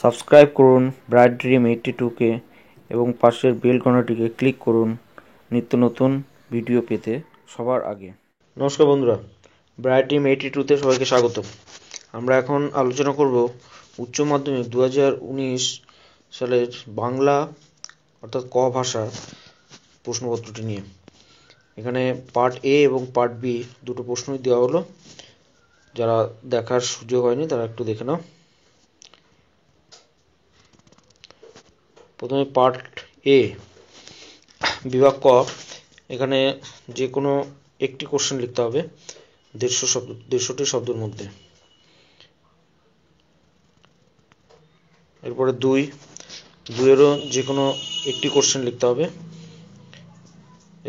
Subscribe করুন bright dream 82কে এবং পাশের বেল ঘন্টাটিকে ক্লিক করুন নিত্য নতুন ভিডিও পেতে সবার আগে। নমস্কার বন্ধুরা, ব্রাইট ড্রিম 82তে সবাইকে স্বাগত। আমরা এখন আলোচনা করব উচ্চ মাধ্যমিক 2019 সালের বাংলা অর্থাৎ ক ভাষা প্রশ্নপত্রটি নিয়ে। এখানে পার্ট এ এবং পার্ট বি দুটো প্রশ্নই দেওয়া হলো। যারা দেখার সুযোগ হয়নি তারা একটু দেখে নাও। প্রথমে পার্ট এ, বিভাগ ক। এখানে যে কোনো একটি কোশ্চেন লিখতে হবে 150টি শব্দের মধ্যে। এরপরে দুইয়েরও যে কোনো একটি কোশ্চেন লিখতে হবে,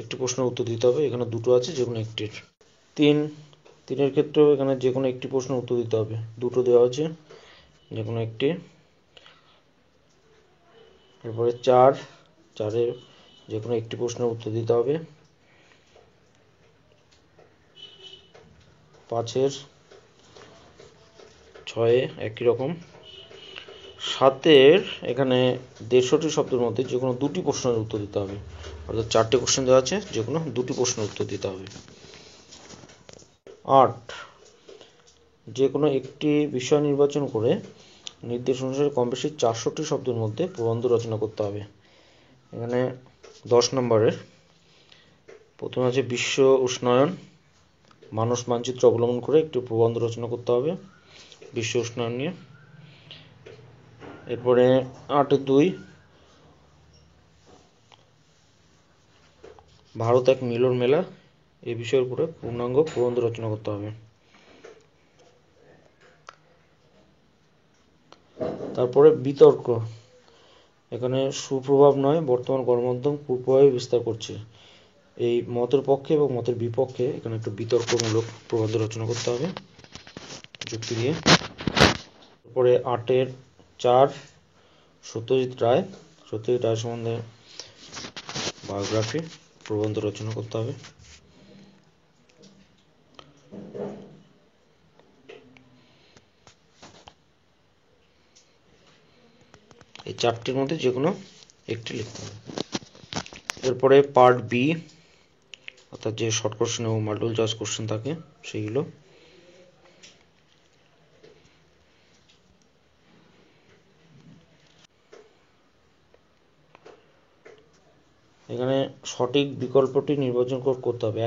একটি প্রশ্নের উত্তর দিতে হবে। এখানে দুটো আছে, যে কোনো একটির। তিনের ক্ষেত্রেও এখানে যে কোনো একটি প্রশ্নের উত্তর দিতে হবে, দুটো দেওয়া আছে, যে কোনো একটি। এরপরে চারের যে কোনো একটি প্রশ্নের উত্তর দিতে হবে। 5-এর 6-এ একই রকম। 7-এর এখানে 150টি শব্দের মধ্যে যে কোনো দুটি প্রশ্নের উত্তর দিতে হবে, অর্থাৎ 4টে কোশ্চেন দেওয়া আছে, যে কোনো দুটি প্রশ্নের উত্তর দিতে হবে। 8, যে কোনো একটি বিষয় নির্বাচন করে নির্দেশ অনুসারে কম বেশি 400টি শব্দের মধ্যে প্রবন্ধ রচনা করতে হবে। এখানে 10 নম্বরের প্রথমে আছে বিশ্ব উষ্ণায়ন মানস মানচিত্র অবলম্বন করে একটি প্রবন্ধ রচনা করতে হবে বিশ্ব উষ্ণায়ন নিয়ে। এরপরে 8-2, ভারত এক মিলন মেলা এই বিষয়ের উপরে পূর্ণাঙ্গ প্রবন্ধ রচনা করতে হবে। তারপরে বিতর্ক। এখানে সুপ্রভাব নয়, বর্তমান গণমাধ্যম কুপ্রভাবে বিস্তার করছে, এই মতের পক্ষে এবং মতের বিপক্ষে এখানে একটু বিতর্কমূলক প্রবন্ধ রচনা করতে হবে যুক্তি দিয়ে। তারপরে 8-4, সত্যজিৎ রায় সম্বন্ধে বায়োগ্রাফি প্রবন্ধ রচনা করতে হবে। এই 4টির মধ্যে যে কোনো একটি লিখতে হবে। এরপরে পার্ট বি, অর্থাৎ যে শর্ট কোশ্চেন এবং মাল্টিপল চয়েস কোশ্চেন থাকে সেইগুলো। এখানে সঠিক বিকল্পটি নির্বাচন করতে হবে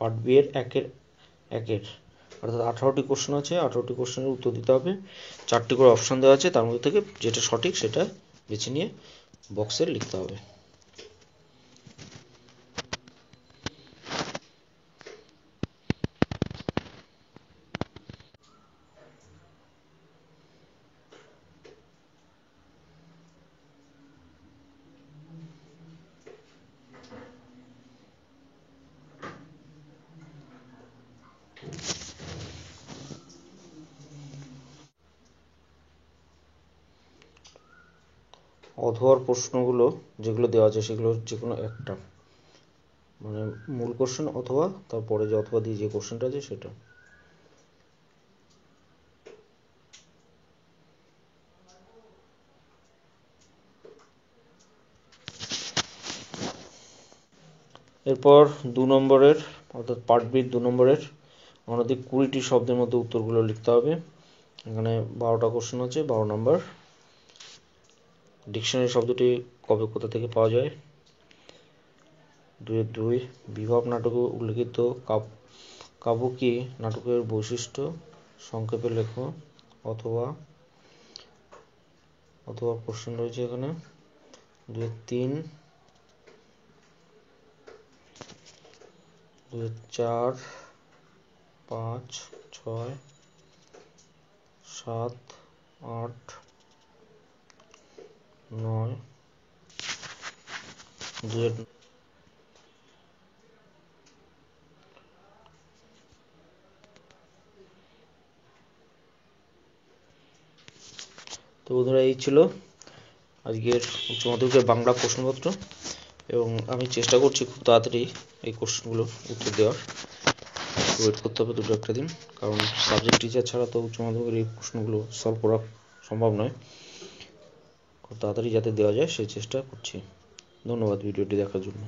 পার্ট বি এর একের অর্থাৎ 18টি কোশ্চেন আছে, 18টি কোশ্চেনের উত্তর দিতে হবে। 4টি করে অপশন দেওয়া আছে, তার মধ্যে থেকে যেটা সঠিক সেটা বেছে নিয়ে বক্সে লিখতে হবে। অথবার প্রশ্নগুলো যেগুলো দেওয়া আছে সেগুলো যে কোনো একটা, মানে মূল কোশ্চেন অথবা তারপরে যে অথবা দিয়ে যে কোশ্চেনটা আছে সেটা। এরপর 2 নম্বরের অর্থাৎ পার্ট বি 2 নম্বরের অনধিক 20টি শব্দের মধ্যে উত্তরগুলো লিখতে হবে। এখানে 12টা কোশ্চেন আছে, 12 নম্বর। ডিকশনারি শব্দটি কবে কোথা থেকে পাওয়া যায়। 2 বিভব নাটকে উল্লেখিত কাব্যিকী নাটকের বৈশিষ্ট্য সংক্ষেপে লেখো। অথবা কোশ্চেন রয়েছে এখানে। 3, 4, 5, 6, 7, 8, 9, 2। তো বন্ধুরা, এই ছিল আজকের উচ্চ মাধ্যমিকের বাংলা প্রশ্নপত্র, এবং আমি চেষ্টা করছি খুব তাড়াতাড়ি এই কোশ্চেনগুলোর উত্তর দেওয়ার। ওয়েট করতে হবে 2-1 দিন, কারণ সাবজেক্ট টিচার ছাড়া তো উচ্চ মাধ্যমিকের এই প্রশ্নগুলো সলভ করা সম্ভব নয়। খুব তাড়াতাড়ি যাতে দেওয়া যায় সেই চেষ্টা করছি। ধন্যবাদ ভিডিওটি দেখার জন্য।